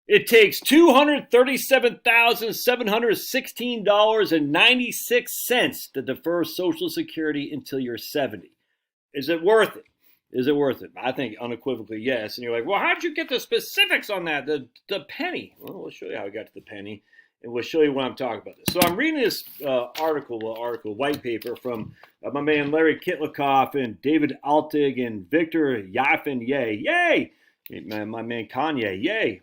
It takes $237,716.96 to defer Social Security until you're 70. Is it worth it? Is it worth it? I think unequivocally yes. And you're like, well, how'd you get the specifics on that? The penny. Well, we'll show you how I got to the penny, and we'll show you what I'm talking about. So I'm reading this white paper from my man Larry Kitlikoff and David Altig and Victor Yafin. Yay! My man Kanye,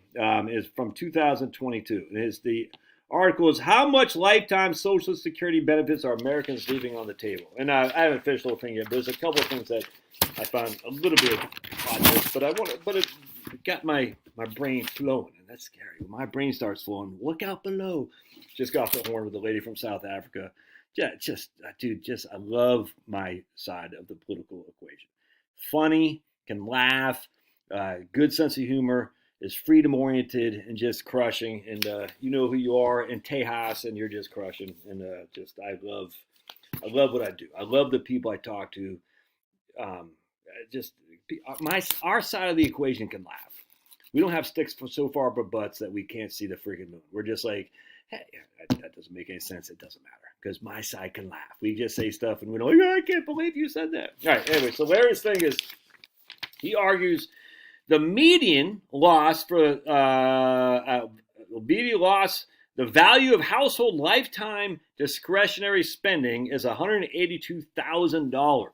is from 2022. The article is How Much Lifetime Social Security Benefits Are Americans Leaving on the Table? And I haven't finished the whole thing yet, but there's a couple of things that I found a little bit on this, but it got my brain flowing, and that's scary. When my brain starts flowing, look out below. Just got off the horn with a lady from South Africa. I love my side of the political equation. Funny, can laugh. Good sense of humor, is freedom oriented and just crushing, and you know who you are in Tejas, and you're just crushing, and I love what I do. I love the people I talk to. Our side of the equation can laugh. We don't have sticks so far up our butts that we can't see the freaking moon. We're just like, hey, that doesn't make any sense. It doesn't matter because my side can laugh. We just say stuff and we're like, I can't believe you said that. All right. Anyway, so Larry's thing is, he argues the median loss the value of household lifetime discretionary spending is $182,000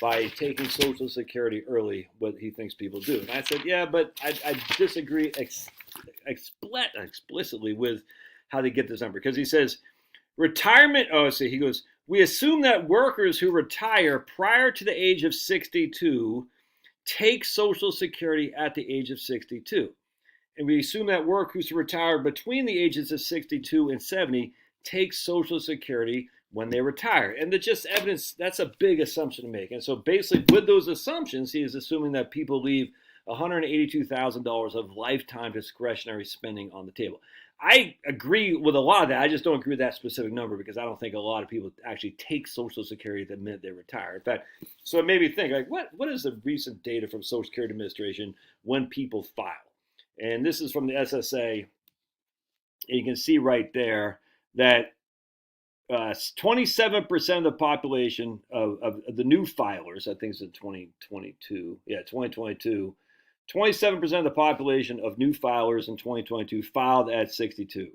by taking Social Security early, what he thinks people do. And I said, yeah, but I disagree explicitly with how they get this number. Because he says, he goes, we assume that workers who retire prior to the age of 62 take Social Security at the age of 62. And we assume that workers who retire between the ages of 62 and 70 take Social Security when they retire. And just evidence, that's a big assumption to make. And so basically with those assumptions, he is assuming that people leave $182,000 of lifetime discretionary spending on the table. I agree with a lot of that. I just don't agree with that specific number because I don't think a lot of people actually take Social Security the minute they retire. In fact, so it made me think, like, what is the recent data from Social Security Administration when people file? And this is from the SSA. And you can see right there that 27% of the population of the new filers, I think it's in 2022. Yeah, 2022. 27% of the population of new filers in 2022 filed at 62.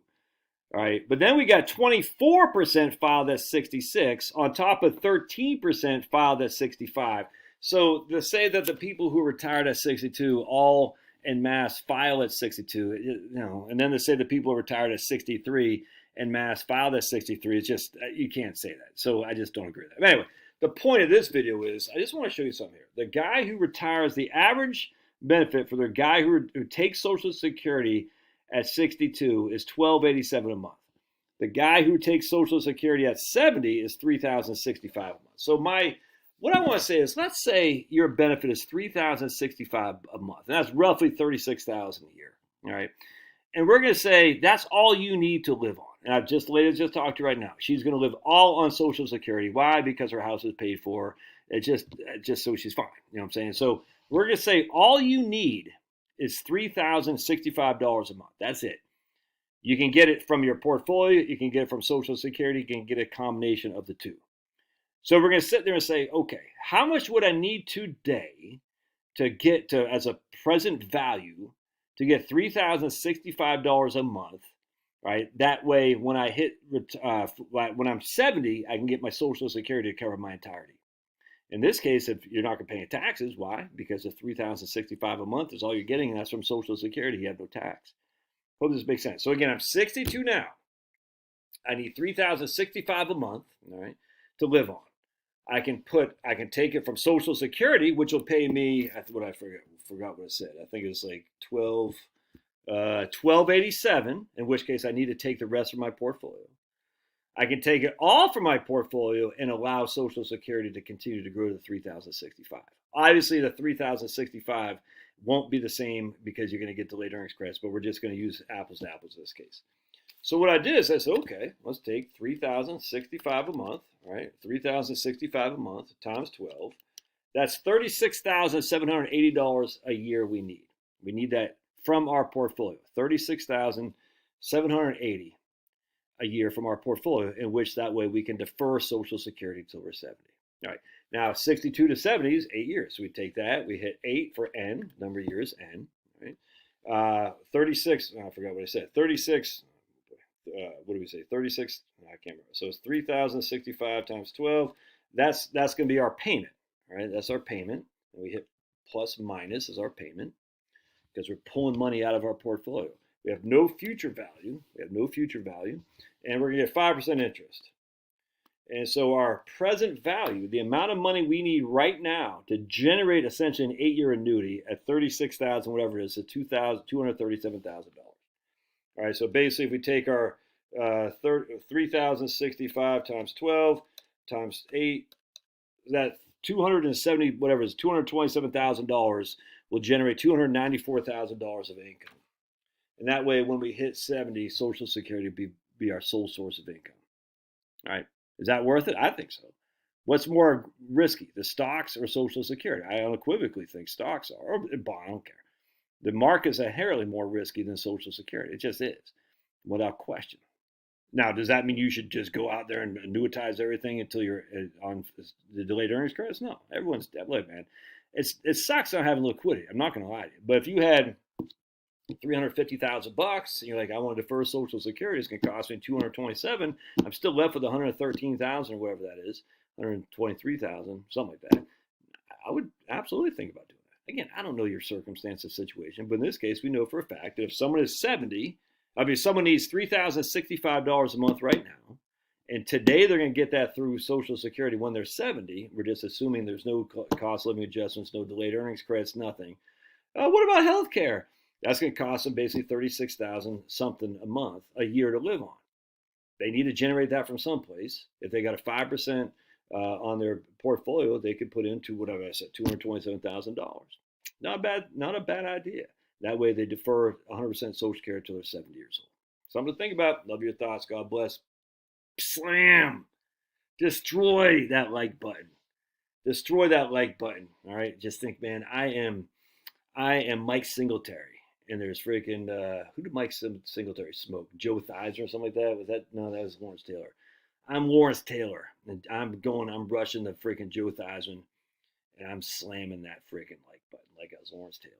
All right, but then we got 24% filed at 66 on top of 13% filed at 65. So to say that the people who retired at 62 all en masse file at 62, and then to say the people who retired at 63 en masse filed at 63, it's just, you can't say that. So I just don't agree with that. But anyway, the point of this video is, I just want to show you something here. The guy who retires, the average benefit for the guy who takes Social Security at 62 is $1,287 a month. The guy who takes Social Security at 70 is $3,065 a month. So what I want to say is, let's say your benefit is $3,065 a month, and that's roughly $36,000 a year. All right, and we're going to say that's all you need to live on. And I've just talked to you right now. She's going to live all on Social Security. Why? Because her house is paid for. It's just so she's fine. You know what I'm saying? So we're going to say all you need is $3,065 a month. That's it. You can get it from your portfolio. You can get it from Social Security. You can get a combination of the two. So we're going to sit there and say, okay, how much would I need today to get to, as a present value, to get $3,065 a month, right? That way, when when I'm 70, I can get my Social Security to cover my entirety. In this case, if you're not going to pay any taxes, why? Because the $3,065 a month is all you're getting, and that's from Social Security. You have no tax. Hope this makes sense. So again, I'm 62 now. I need $3,065 a month, all right, to live on. I can take it from Social Security, which will pay me, forgot what I said. I think it was like $1,287, in which case I need to take the rest of my portfolio. I can take it all from my portfolio and allow Social Security to continue to grow to $3,065. Obviously, the $3,065 won't be the same because you're going to get delayed earnings credits, but we're just going to use apples to apples in this case. So what I did is I said, okay, let's take $3,065 a month, right? $3,065 a month times 12. That's $36,780 a year we need. We need that from our portfolio, 36,780 a year from our portfolio, in which that way we can defer Social Security until we're 70. All right. Now, 62 to 70 is 8 years. So we take that, we hit 8 for N, number of years, N. Right? 36, I forgot what I said. 36, what do we say? 36, I can't remember. So it's 3,065 times 12. That's going to be our payment. All right. That's our payment. And we hit plus minus as our payment because we're pulling money out of our portfolio. We have no future value. And we're going to get 5% interest. And so our present value, the amount of money we need right now to generate essentially an 8-year annuity at 36,000, whatever it is, at $237,000. All right, so basically if we take our 3,065 times 12 times 8, that 270, whatever it is, $227,000 will generate $294,000 of income. And that way, when we hit 70, Social Security will be our sole source of income. All right. Is that worth it? I think so. What's more risky, the stocks or Social Security? I unequivocally think stocks are. Or I don't care. The market's inherently more risky than Social Security. It just is, without question. Now, does that mean you should just go out there and annuitize everything until you're on the delayed earnings credits? No. Everyone's, look, man, it sucks not having liquidity. I'm not going to lie to you. But if you had $350,000 and you're like, I want to defer Social Security, it's going to cost me $227. I'm still left with $113,000 or whatever that is, $123,000, something like that. I would absolutely think about doing that. Again, I don't know your circumstance or situation, but in this case, we know for a fact that if someone is 70, someone needs $3,065 a month right now, and today they're going to get that through Social Security when they're 70. We're just assuming there's no cost living adjustments, no delayed earnings credits, nothing. What about health care? That's going to cost them basically $36,000 something a month, a year to live on. They need to generate that from someplace. If they got a 5% on their portfolio, they could put into whatever I said, $227,000. Not a bad idea. That way they defer 100% Social Security until they're 70 years old. Something to think about. Love your thoughts. God bless. Slam. Destroy that like button. Destroy that like button. All right. Just think, man, I am Mike Singletary. And there's freaking, who did Mike Singletary smoke? Joe Theismann or something like that? No, that was Lawrence Taylor. I'm Lawrence Taylor. And I'm rushing the freaking Joe Theismann. And I'm slamming that freaking like button like I was Lawrence Taylor.